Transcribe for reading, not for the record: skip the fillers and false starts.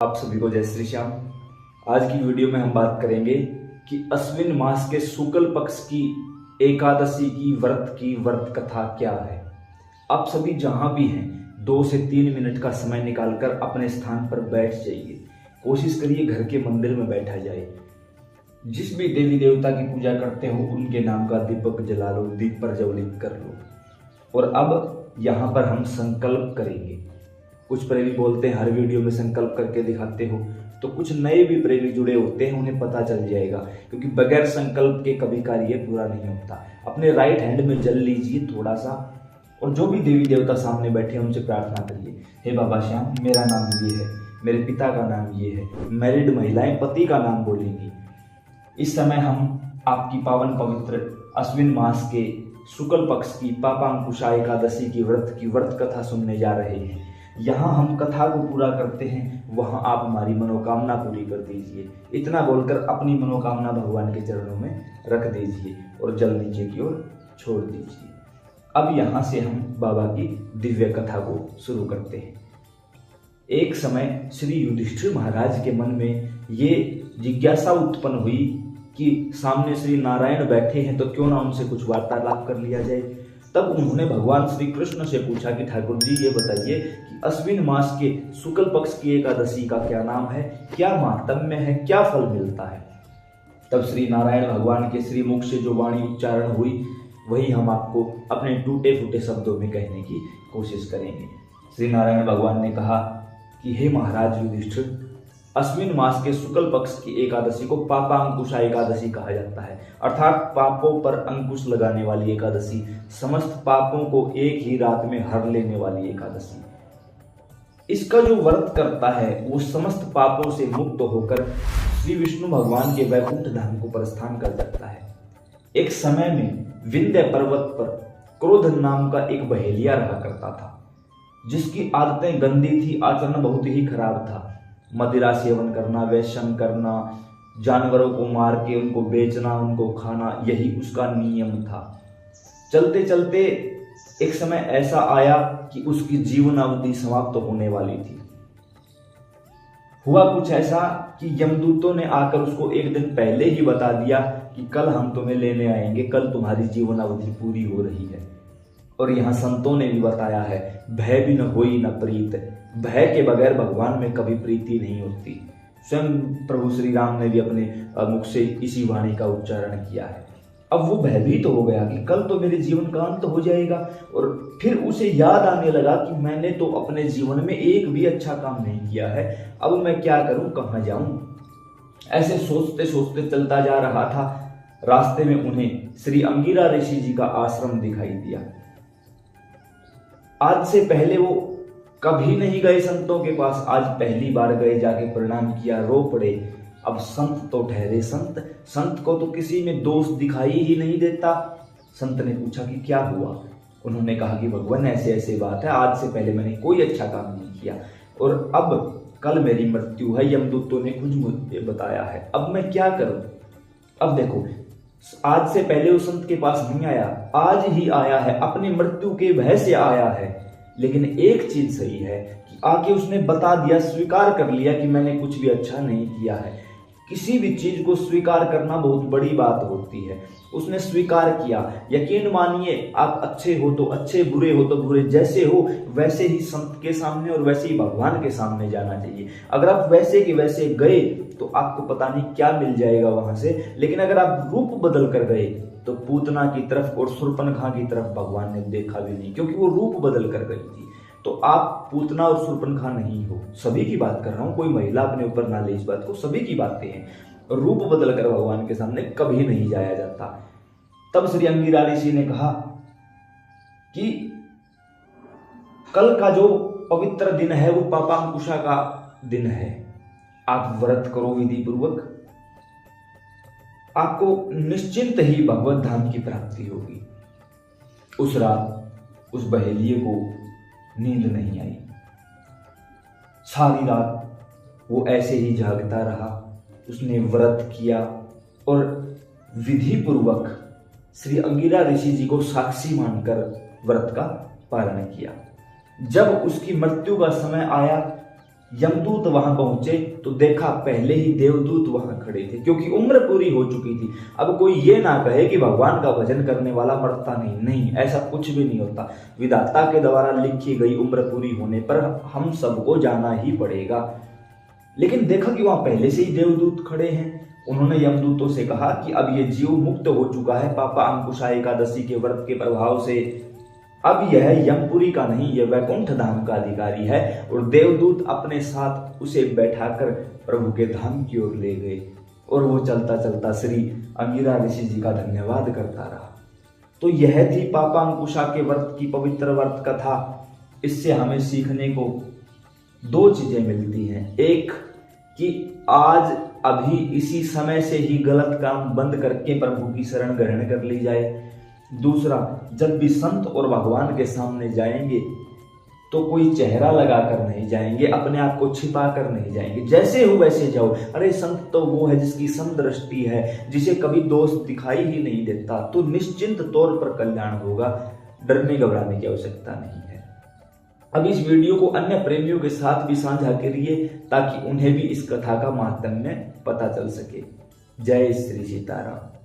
आप सभी को जय श्री श्याम। आज की वीडियो में हम बात करेंगे कि अश्विन मास के शुक्ल पक्ष की एकादशी की व्रत कथा क्या है। आप सभी जहां भी हैं 2 से 3 मिनट का समय निकालकर अपने स्थान पर बैठ जाइए। कोशिश करिए घर के मंदिर में बैठा जाए। जिस भी देवी देवता की पूजा करते हो उनके नाम का दीपक जला लो, दीप प्रज्वलित कर लो। और अब यहाँ पर हम संकल्प करेंगे। कुछ प्रेमी बोलते हैं हर वीडियो में संकल्प करके दिखाते हो, तो कुछ नए भी प्रेमी जुड़े होते हैं, उन्हें पता चल जाएगा, क्योंकि बगैर संकल्प के कभी कार्य पूरा नहीं होता। अपने राइट हैंड में जल लीजिए थोड़ा सा, और जो भी देवी देवता सामने बैठे हैं उनसे प्रार्थना करिए। हे बाबा श्याम, मेरा नाम ये है, मेरे पिता का नाम ये है। मैरिड महिलाएं पति का नाम बोलेंगी। इस समय हम आपकी पावन पवित्र अश्विन मास के शुक्ल पक्ष की पापांकुशा एकादशी की व्रत कथा सुनने जा रहे हैं। यहाँ हम कथा को पूरा करते हैं, वहाँ आप हमारी मनोकामना पूरी कर दीजिए। इतना बोलकर अपनी मनोकामना भगवान के चरणों में रख दीजिए और जल नीचे की ओर छोड़ दीजिए। अब यहाँ से हम बाबा की दिव्य कथा को शुरू करते हैं। एक समय श्री युधिष्ठिर महाराज के मन में ये जिज्ञासा उत्पन्न हुई कि सामने श्री नारायण बैठे हैं, तो क्यों ना उनसे कुछ वार्तालाप कर लिया जाए। तब उन्होंने भगवान श्री कृष्ण से पूछा कि ठाकुर जी ये बताइए कि अश्विन मास के शुक्ल पक्ष की एकादशी का क्या नाम है, क्या महात्म्य है, क्या फल मिलता है। तब श्री नारायण भगवान के श्री मुख से जो वाणी उच्चारण हुई वही हम आपको अपने टूटे फूटे शब्दों में कहने की कोशिश करेंगे। श्री नारायण भगवान ने कहा कि हे महाराज युधिष्ठिर, अश्विन मास के शुक्ल पक्ष की एकादशी को पापांकुशा एकादशी कहा जाता है, अर्थात पापों पर अंकुश लगाने वाली एकादशी, समस्त पापों को एक ही रात में हर लेने वाली एकादशी। इसका जो व्रत करता है वो समस्त पापों से मुक्त होकर श्री विष्णु भगवान के वैकुंठ धाम को प्रस्थान कर जाता है। एक समय में विंध्य पर्वत पर क्रोध नाम का एक बहेलिया रहा करता था, जिसकी आदतें गंदी थी, आचरण बहुत ही खराब था। मदिरा सेवन करना, वैश्यन करना, जानवरों को मार के उनको बेचना, उनको खाना, यही उसका नियम था। चलते चलते एक समय ऐसा आया कि उसकी जीवन अवधि समाप्त होने वाली थी। हुआ कुछ ऐसा कि यमदूतों ने आकर उसको एक दिन पहले ही बता दिया कि कल हम तुम्हें लेने आएंगे, कल तुम्हारी जीवन अवधि पूरी हो रही है। और यहाँ संतों ने भी बताया है, भय भी न होई न प्रीत, भय के बगैर भगवान में कभी प्रीति नहीं होती। स्वयं प्रभु श्री राम ने भी अपने मुख से इसी वाणी का उच्चारण किया है। अब वो भयभीत हो गया कि कल तो मेरे जीवन का अंत हो जाएगा, और फिर उसे याद आने लगा कि मैंने तो अपने जीवन में एक भी अच्छा काम नहीं किया है, अब मैं क्या करूं, कहां जाऊं। ऐसे सोचते सोचते चलता जा रहा था। रास्ते में उन्हें श्री अंगिरा ऋषि जी का आश्रम दिखाई दिया। आज से पहले वो कभी नहीं गए संतों के पास, आज पहली बार गए, जाके प्रणाम किया, रो पड़े। अब संत तो ठहरे संत, संत को तो किसी में दोष दिखाई ही नहीं देता। संत ने पूछा कि क्या हुआ। उन्होंने कहा कि भगवान ऐसे ऐसे बात है, आज से पहले मैंने कोई अच्छा काम नहीं किया और अब कल मेरी मृत्यु है, यमदूतों ने खुद मुझे बताया है, अब मैं क्या करूं। अब देखो, आज से पहले वो संत के पास नहीं आया, आज ही आया है, अपनी मृत्यु के भय से आया है। लेकिन एक चीज सही है कि आके उसने बता दिया, स्वीकार कर लिया कि मैंने कुछ भी अच्छा नहीं किया है। किसी भी चीज को स्वीकार करना बहुत बड़ी बात होती है। उसने स्वीकार किया। यकीन मानिए, आप अच्छे हो तो अच्छे, बुरे हो तो बुरे, जैसे हो वैसे ही संत के सामने और वैसे ही भगवान के सामने जाना चाहिए। अगर आप वैसे के वैसे गए तो आपको पता नहीं क्या मिल जाएगा वहां से, लेकिन अगर आप रूप बदल कर गए तो पूतना की तरफ और शूर्पणखा की तरफ भगवान ने देखा भी नहीं, क्योंकि वो रूप बदल कर गई थी। तो आप पूतना और शूर्पणखा नहीं हो, सभी की बात कर रहा हूं, कोई महिला अपने ऊपर ना ले इस बात को, सभी की बातें हैं। रूप बदल कर भगवान के सामने कभी नहीं जाया जाता। तब श्री अंगिरा ऋषि ने कहा कि कल का जो पवित्र दिन है वो पापांकुशा का दिन है, आप व्रत करो विधि पूर्वक, आपको निश्चिंत ही भगवत धाम की प्राप्ति होगी। उस रात उस बहेलिये को नींद नहीं आई। सारी रात वो ऐसे ही जागता रहा। उसने व्रत किया और विधि पूर्वक श्री अंगिरा ऋषि जी को साक्षी मानकर व्रत का पालन किया। जब उसकी मृत्यु का समय आया, यमदूत वहां पहुंचे तो देखा पहले ही देवदूत वहां खड़े थे, क्योंकि उम्र पूरी हो चुकी थी। अब कोई ये ना कहे कि भगवान का भजन करने वाला मरता नहीं, नहीं, ऐसा कुछ भी नहीं होता। विधाता के द्वारा लिखी गई उम्र पूरी होने पर हम सबको जाना ही पड़ेगा। लेकिन देखा कि वहां पहले से ही देवदूत खड़े हैं। उन्होंने यमदूतों से कहा कि अब ये जीव मुक्त हो चुका है पापा अंकुशा एकादशी के व्रत के प्रभाव से। अब यह यमपुरी का नहीं, यह वैकुंठ धाम का अधिकारी है। और देवदूत अपने साथ उसे बैठाकर प्रभु के धाम की ओर ले गए और वो चलता चलता श्री अंगिरा ऋषि जी का धन्यवाद करता रहा। तो यह थी पापा अंकुशा के व्रत की पवित्र व्रत कथा। इससे हमें सीखने को दो चीजें मिलती हैं। एक कि आज अभी इसी समय से ही गलत काम बंद करके प्रभु की शरण ग्रहण कर ली जाए। दूसरा, जब भी संत और भगवान के सामने जाएंगे तो कोई चेहरा लगाकर नहीं जाएंगे, अपने आप को छिपा कर नहीं जाएंगे। जैसे हो वैसे जाओ। अरे संत तो वो है जिसकी समदृष्टि है, जिसे कभी दोष दिखाई ही नहीं देता, तो निश्चिंत तौर पर कल्याण होगा। डरने घबराने की आवश्यकता नहीं है। अब इस वीडियो को अन्य प्रेमियों के साथ भी साझा करिए ताकि उन्हें भी इस कथा का महात्म्य पता चल सके। जय श्री सीताराम।